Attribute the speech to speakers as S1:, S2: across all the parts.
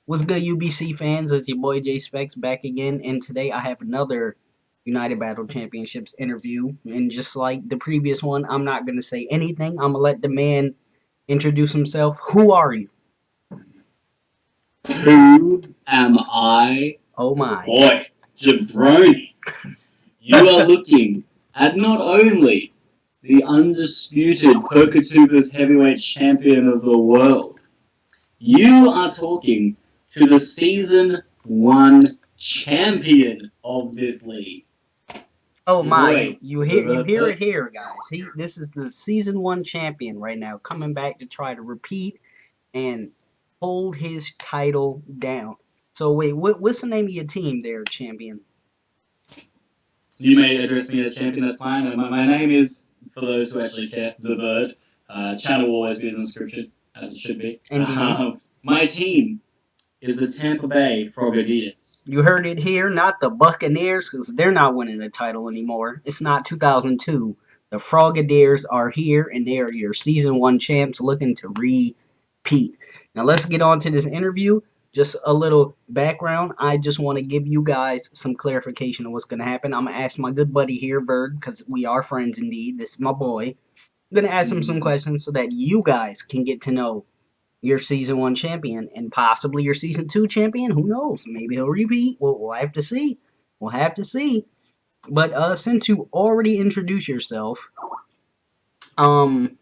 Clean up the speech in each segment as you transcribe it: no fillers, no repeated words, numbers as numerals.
S1: What's good, UBC fans? It's your boy J Specs back again, and today I have another United Battle Championships interview. And just like the previous one, I'm not gonna say anything. I'm gonna let the man introduce himself. Who are you?
S2: Who am I?
S1: Oh my!
S2: Boy, jabroni, you are looking at not only the undisputed Poketubers heavyweight champion of the world, you are talking to the season one champion of this league.
S1: Oh
S2: Your
S1: my!
S2: boy,
S1: You hear it here, guys. This is the season one champion right now, coming back to try to repeat and hold his title down. So wait, what's the name of your team there, champion?
S2: you may address me as champion, that's fine. My name is, for those who actually care, The Bird. Channel will always be in the description, as it should be.
S1: Indeed.
S2: My team is the Tampa Bay Frogadiers.
S1: You heard it here, not the Buccaneers, because they're not winning the title anymore. It's not 2002. The Frogadiers are here, and they are your season one champs looking to repeat. Now, let's get on to this interview. Just a little background. I just want to give you guys some clarification of what's going to happen. I'm going to ask my good buddy here, Bird, because we are friends indeed. This is my boy. I'm going to ask him some questions so that you guys can get to know your season one champion and possibly your season two champion. Who knows? Maybe he'll repeat. We'll have to see. We'll have to see. But since you already introduced yourself, um,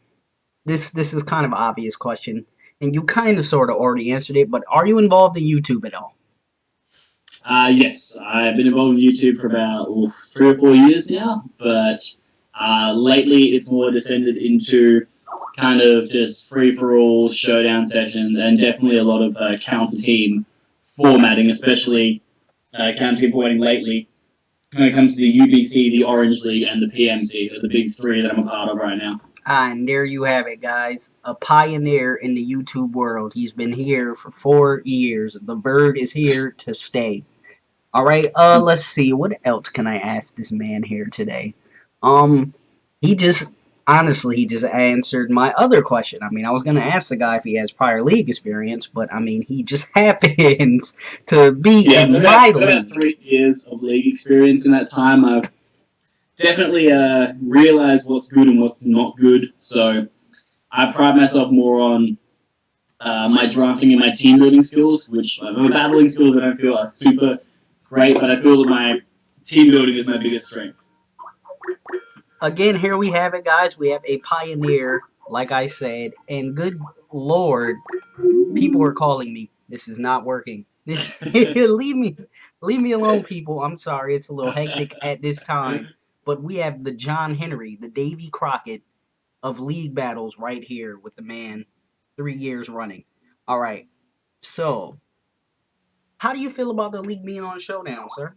S1: this is kind of an obvious question, and you kind of sort of already answered it. But are you involved in YouTube at all?
S2: Yes, I've been involved in YouTube for about 3 or 4 years now, but lately it's more descended into kind of just free for all showdown sessions and definitely a lot of counter team formatting, especially counter team formatting lately when it comes to the UBC, the Orange League, and the PMC, the big three that I'm a part of right now.
S1: And there you have it, guys. A pioneer in the YouTube world. He's been here for 4 years. The bird is here to stay. All right. Let's see. What else can I ask this man here today? Um, he just he just answered my other question. I mean, I was gonna ask the guy if he has prior league experience, but I mean, he just happens to be
S2: Yeah,
S1: in my
S2: I've got about
S1: league.
S2: 3 years of league experience in that time. I've definitely realized what's good and what's not good. So I pride myself more on my drafting and my team building skills, which my battling skills I don't feel are super great, but I feel that my team building is my biggest strength.
S1: Again, here we have it, guys. We have a pioneer, like I said, and good lord, people are calling me. This is not working. This leave me alone, people. I'm sorry, it's a little hectic at this time. But we have the John Henry, the Davy Crockett of league battles right here with the man 3 years running. All right. So, how do you feel about the league being on Showdown, sir?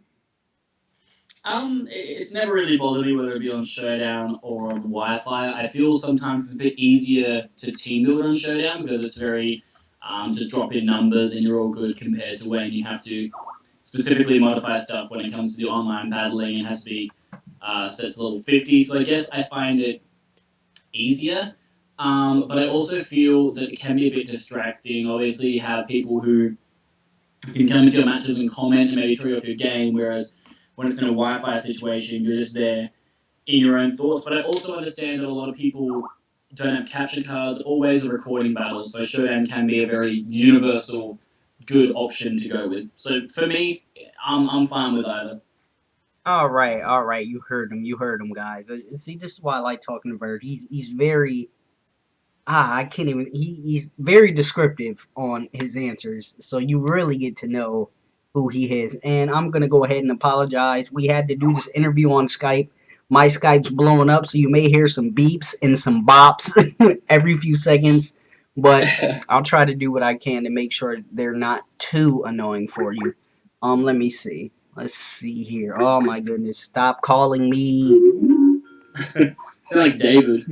S2: It's never really bothered me whether it be on Showdown or on Wi-Fi. I feel sometimes it's a bit easier to team build on Showdown because it's very just drop in numbers and you're all good compared to when you have to specifically modify stuff when it comes to the online battling and it has to be set to level 50. So I guess I find it easier. But I also feel that it can be a bit distracting. Obviously, you have people who can come into your matches and comment and maybe throw you off your game, whereas when it's in a Wi-Fi situation, you're just there in your own thoughts. But I also understand that a lot of people don't have capture cards or ways of recording battles, so Showdown can be a very universal, good option to go with. So for me, I'm fine with either.
S1: All right. You heard him, guys. See, this is why I like talking to Bird. He's very I can't even. He's very descriptive on his answers, so you really get to know who he is. And I'm gonna go ahead and apologize. We had to do this interview on Skype. My Skype's blowing up, so you may hear some beeps and some bops every few seconds. But I'll try to do what I can to make sure they're not too annoying for you. Let me see. Let's see here. Oh my goodness! Stop calling me.
S2: Sound like David.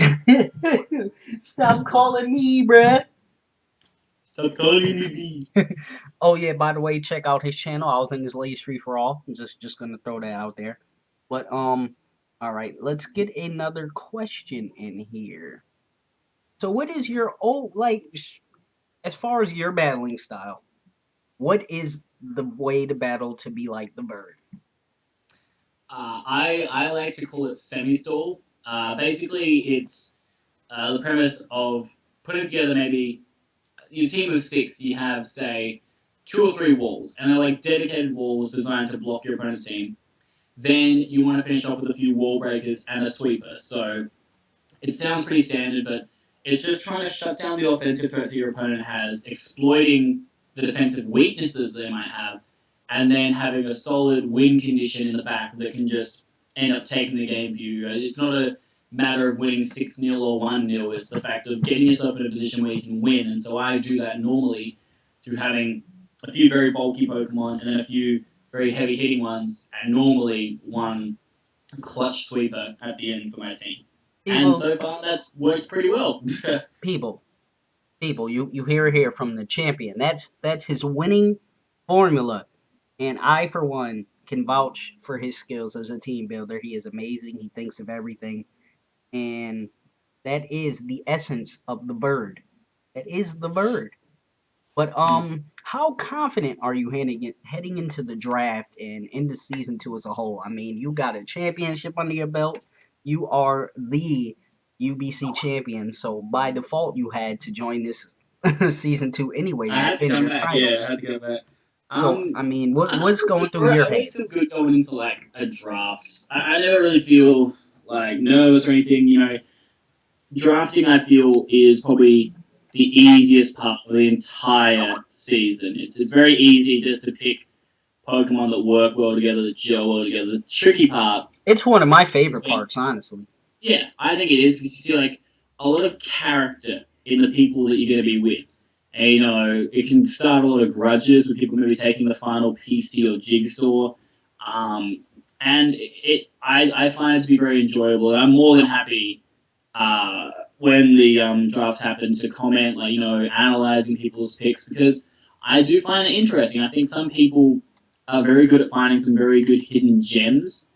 S1: Stop calling me, bruh.
S2: Stop calling me.
S1: Oh yeah, by the way, check out his channel. I was in his latest free for all. I'm just gonna throw that out there. But all right, let's get another question in here. So what is your as far as your battling style? What is the way to battle to be like the bird?
S2: I like to call it semi-stall. Basically, it's the premise of putting together maybe your team of six. You have say two or three walls, and they're like dedicated walls designed to block your opponent's team. Then you want to finish off with a few wall breakers and a sweeper. So it sounds pretty standard, but it's just trying to shut down the offensive threats that your opponent has, exploiting the defensive weaknesses they might have, and then having a solid win condition in the back that can just end up taking the game for you. It's not a matter of winning 6-0 or 1-0, it's the fact of getting yourself in a position where you can win. And so I do that normally through having a few very bulky Pokemon and then a few very heavy hitting ones, and normally one clutch sweeper at the end for my team. And
S1: People,
S2: so far, that's worked pretty well.
S1: people, people. You hear it here from the champion. That's his winning formula, and I for one can vouch for his skills as a team builder. He is amazing. He thinks of everything, and that is the essence of the bird. That is the bird. But how confident are you heading into the draft and into season two as a whole? I mean, you got a championship under your belt. You are the UBC champion, so by default, you had to join this season two anyway
S2: I
S1: to
S2: had to
S1: defend
S2: come
S1: your
S2: back.
S1: title.
S2: Yeah, I had to go back.
S1: So, I mean,
S2: I
S1: what's
S2: feel
S1: going
S2: good
S1: through
S2: for it.
S1: your
S2: I
S1: head?
S2: always feel good going into like a draft. I never really feel like nervous or anything. You know, drafting I feel is probably the easiest part of the entire season. It's very easy just to pick Pokemon that work well together, that gel well together. The tricky part
S1: It's one of my
S2: is
S1: favorite
S2: when
S1: parts, honestly.
S2: yeah, I think it is because you see like a lot of character in the people that you're going to be with. And you know, it can start a lot of grudges with people maybe taking the final piece to your jigsaw. And I find it to be very enjoyable. And I'm more than happy uh, when the drafts happen to comment, like, you know, analyzing people's picks because I do find it interesting. I think some people are very good at finding some very good hidden gems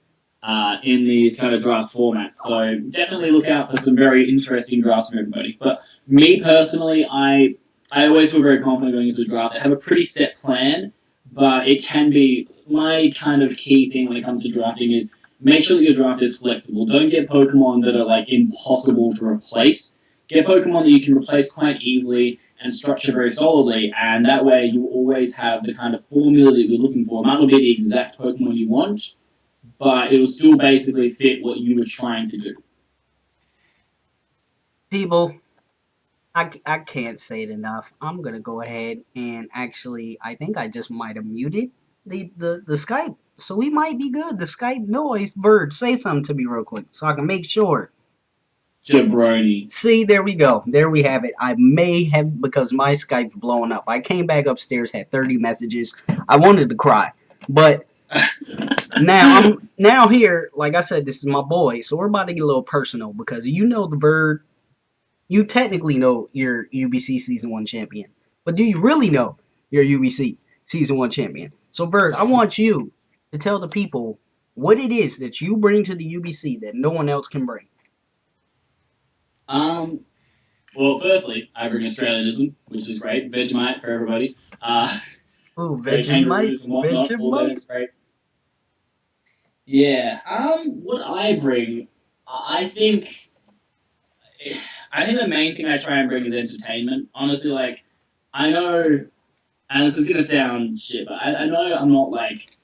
S2: in these kind of draft formats. So definitely look out for some very interesting drafts from everybody. But me personally, I always feel very confident going into a draft. I have a pretty set plan, but it can be my kind of key thing when it comes to drafting is make sure that your draft is flexible. Don't get Pokemon that are like impossible to replace. Get Pokemon that you can replace quite easily and structure very solidly, and that way you always have the kind of formula that you're looking for. It might not be the exact Pokemon you want, but it will still basically fit what you were trying to do.
S1: People, I can't say it enough. I'm gonna go ahead and actually, I think I just might have muted the Skype, so we might be good. The Skype noise, Bird, say something to me real quick so I can make sure.
S2: Jabroni.
S1: See, there we go. There we have it. I may have because my Skype's blowing up. I came back upstairs, had 30 messages. I wanted to cry, but now here, like I said, this is my boy, so we're about to get a little personal because you know the Bird. You technically know you're UBC Season 1 champion, but do you really know you're UBC Season 1 champion? So, Bird, I want you to tell the people what it is that you bring to the UBC that no one else can bring.
S2: um, well, firstly, I bring Australianism, which is great. Vegemite for everybody.
S1: Ooh,
S2: It's great.
S1: Vegemite,
S2: Kangaroos and whatnot. All that
S1: Vegemite.
S2: is great. Yeah. What I bring, I think, I think the main thing I try and bring is entertainment. Honestly, like I know, and this is gonna sound shit, but I know I'm not like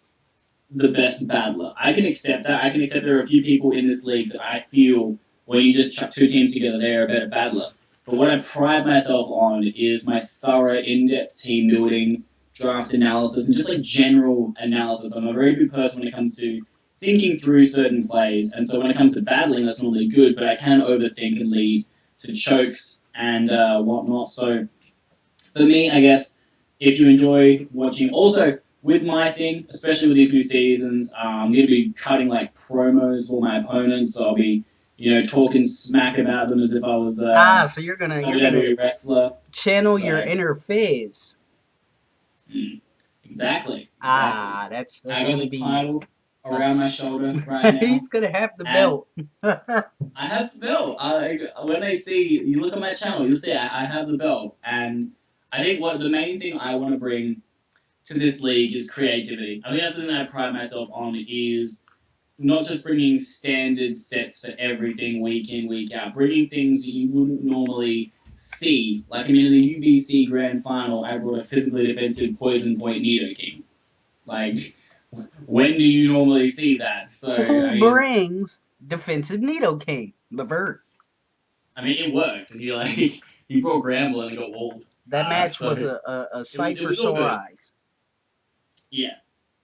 S2: the best battler. I can accept that. I can accept there are a few people in this league that I feel when you just chuck two teams together, they're a better battler. But what I pride myself on is my thorough, in-depth team building, draft analysis, and just like general analysis. I'm a very good person when it comes to thinking through certain plays, and so when it comes to battling, that's normally good. But I can overthink and lead to chokes and whatnot. So for me, I guess if you enjoy watching, also with my thing, especially with these new seasons, I'm going to be cutting like promos for my opponents. So I'll be, you know, talking smack about them as if I was
S1: Ah, so you're gonna you're gonna
S2: WWE wrestler.
S1: channel your
S2: So
S1: inner Fizz.
S2: exactly, exactly.
S1: Ah, that's
S2: I got
S1: gonna
S2: the
S1: be.
S2: title around my shoulder right now,
S1: He's gonna have the
S2: and
S1: belt.
S2: I have the belt. When they see you look at my channel, you'll see I have the belt, and I think what the main thing I want to bring. to this league is creativity. I think that's the thing that I pride myself on is not just bringing standard sets for everything week in, week out, bringing things that you wouldn't normally see. Like, I mean, in the UBC Grand Final, I brought a physically defensive poison point Nidoking. Like, when do you normally see that? So,
S1: Who
S2: I mean,
S1: brings defensive Nidoking? Levert.
S2: it worked, and he like he brought Gramble and it got walled.
S1: That match
S2: So
S1: was a sight
S2: it
S1: for
S2: was all
S1: sore
S2: good.
S1: eyes.
S2: Yeah,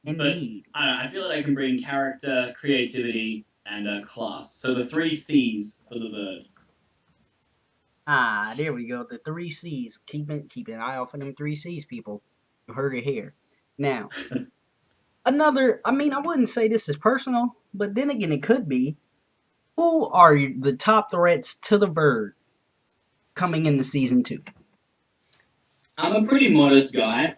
S2: but
S1: Indeed.
S2: I feel that I can bring character, creativity, and class. So the three C's for the bird.
S1: Ah, there we go. The three C's. Keep an eye out for them three C's, people. You heard it here. Now, another. I mean, I wouldn't say this is personal, but then again, it could be. Who are the top threats to the bird coming into season 2?
S2: I'm a pretty modest guy,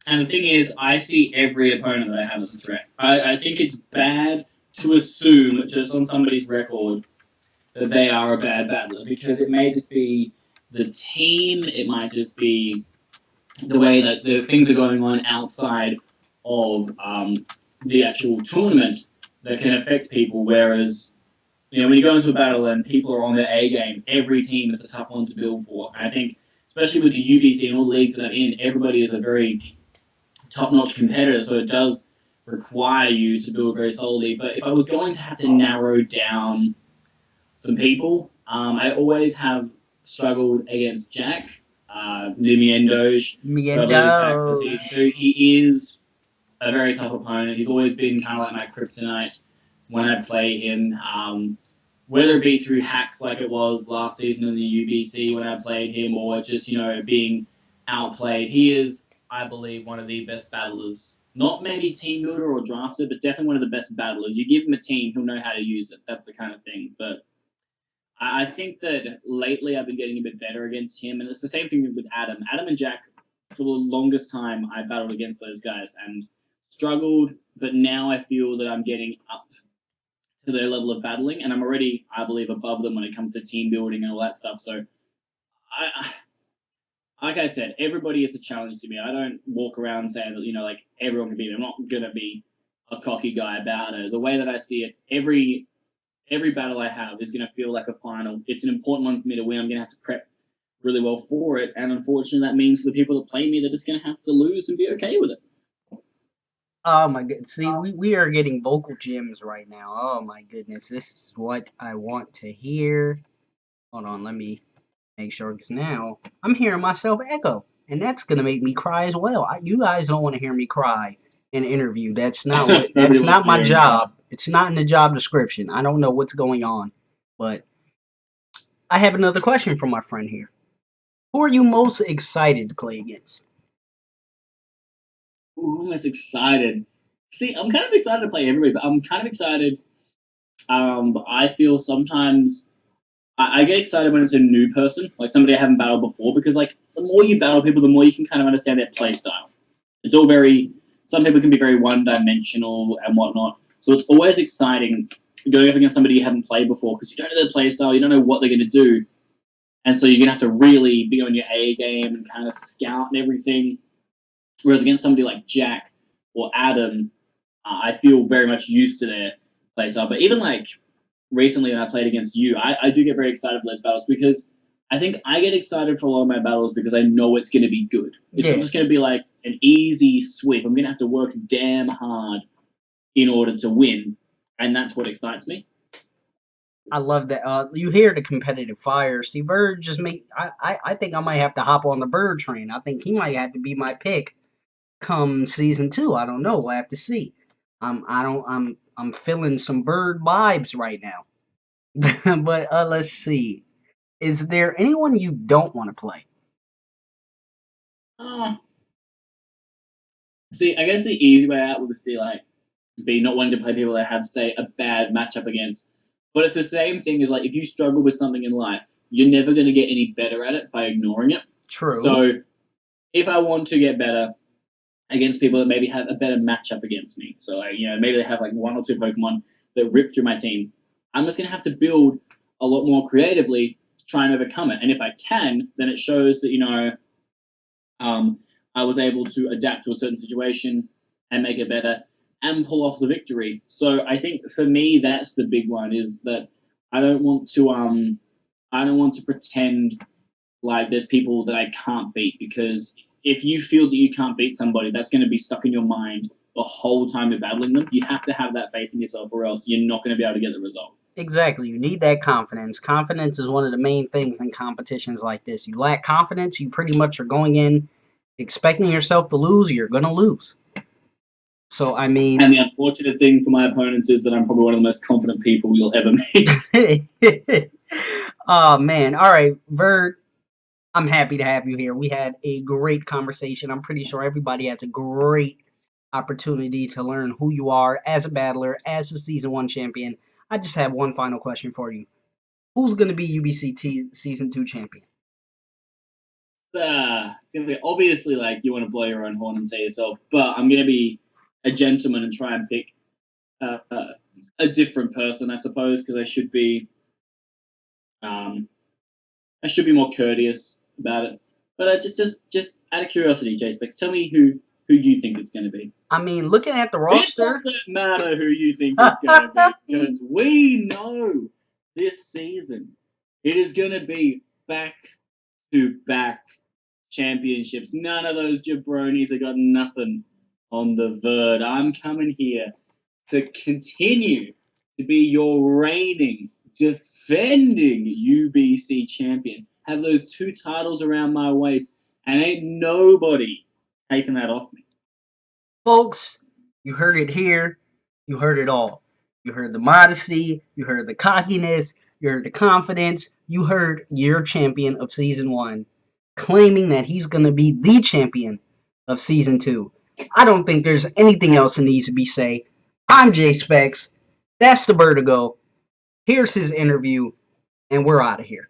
S2: and the thing is, I see every opponent that I have as a threat. I think it's bad to assume just on somebody's record that they are a bad battler because it may just be the team, it might just be the way that there's things are going on outside of the actual tournament that can affect people. Whereas, when you go into a battle and people are on their A game, every team is a tough one to build for. And I think, especially with the UBC and all the leagues that I'm in, everybody is a very top-notch competitor, so it does require you to build very solidly. But if I was going to have to narrow down some people, I always have struggled against Jack, Nimiendoge, who I believe is back for
S1: Miendo.
S2: season 2. He is a very tough opponent. He's always been kind of like my kryptonite when I play him. Whether it be through hacks like it was last season in the UBC when I played him, or just being outplayed, he is, I believe, one of the best battlers. Not maybe team builder or drafter, but definitely one of the best battlers. You give him a team, he'll know how to use it. That's the kind of thing. But I think that lately I've been getting a bit better against him, and it's the same thing with Adam. Adam and Jack, for the longest time, I battled against those guys and struggled, but now I feel that I'm getting up to their level of battling, and I'm already, I believe, above them when it comes to team building and all that stuff. So, like I said, everybody is a challenge to me. I don't walk around saying that like everyone can beat me. I'm not gonna be a cocky guy about it. The way that I see it, every battle I have is going to feel like a final. It's an important one for me to win. I'm going to have to prep really well for it. And unfortunately, that means for the people that play me, they're just going to have to lose and be okay with it.
S1: Oh my god. See, we are getting vocal gems right now. Oh my goodness. This is what I want to hear. Hold on, let me make sure because now I'm hearing myself echo. And that's gonna make me cry as well. You guys don't want to hear me cry in an interview. That's not what
S2: Nobody
S1: that's
S2: wants
S1: not
S2: to
S1: my
S2: hear him cry.
S1: job. It's not in the job description. I don't know what's going on. But I have another question from my friend here. Who are you most excited to play against?
S2: Ooh, I'm most excited. See, I'm kind of excited to play everybody, but I'm kind of excited. I feel sometimes I get excited when it's a new person, like somebody I haven't battled before, because like the more you battle people, the more you can kind of understand their play style. It's all very. Some people can be very one-dimensional and whatnot, so it's always exciting going up against somebody you haven't played before because you don't know their play style, you don't know what they're going to do, and so you're going to have to really be on your A game and kind of scout and everything. Whereas against somebody like Jack or Adam, I feel very much used to their play style. But even like recently when I played against you, I do get very excited for those battles because I think I get excited for a lot of my battles because I know it's going to be good. It's not
S1: Yeah,
S2: just going to be like an easy sweep. I'm going to have to work damn hard in order to win, and that's what excites me.
S1: I love that. You hear the competitive fire. See, Bird just make. I think I might have to hop on the Bird train. I think he might have to be my pick come season 2. I don't know. We'll have to see. I don't. I'm feeling some Bird vibes right now. But let's see. Is there anyone you don't want to play?
S2: Uh, See, I guess the easy way out would be like be not wanting to play people that have, say, a bad matchup against. But it's the same thing as like if you struggle with something in life, you're never going to get any better at it by ignoring it.
S1: True.
S2: So if I want to get better against people that maybe have a better matchup against me, so like, maybe they have like one or two Pokemon that rip through my team, I'm just going to have to build a lot more creatively to try and overcome it. And if I can, then it shows that um, I was able to adapt to a certain situation and make it better and pull off the victory. So I think for me that's the big one, is that I don't want to I don't want to pretend like there's people that I can't beat, because if you feel that you can't beat somebody, that's going to be stuck in your mind the whole time you're battling them. You have to have that faith in yourself, or else you're not going to be able to get the result.
S1: Exactly. You need that confidence. Confidence is one of the main things in competitions like this. You lack confidence, you pretty much are going in expecting yourself to lose, you're going to lose. So, I mean,
S2: And the unfortunate thing for my opponents is that I'm probably one of the most confident people you'll ever meet.
S1: oh man. All right, Vert, I'm happy to have you here. We had a great conversation. I'm pretty sure everybody has a great opportunity to learn who you are as a battler, as a season 1 champion. I just have one final question for you. Who's going to be UBCT season 2 champion?
S2: It's gonna be obviously, like, you want to blow your own horn and say yourself, but I'm gonna be a gentleman and try and pick uh, uh, a different person, I suppose, because um, I should be more courteous about it. But just out of curiosity, J Specs, tell me who you think it's going to be.
S1: I mean, looking at the
S2: It
S1: roster,
S2: doesn't matter who you think it's going to be, because we know this season it is going to be back to back championships. None of those jabronis have got nothing on the Verd. I'm coming here to continue to be your reigning, defending UBC champion. Have those 2 titles around my waist, and ain't nobody taking that off me.
S1: folks, you heard it here. You heard it all. You heard the modesty. You heard the cockiness. You heard the confidence. You heard your champion of season 1 claiming that he's going to be the champion of season 2. I don't think there's anything else that needs to be said. I'm Jay Specs. That's the Vertigo. Here's his interview, and we're out of here.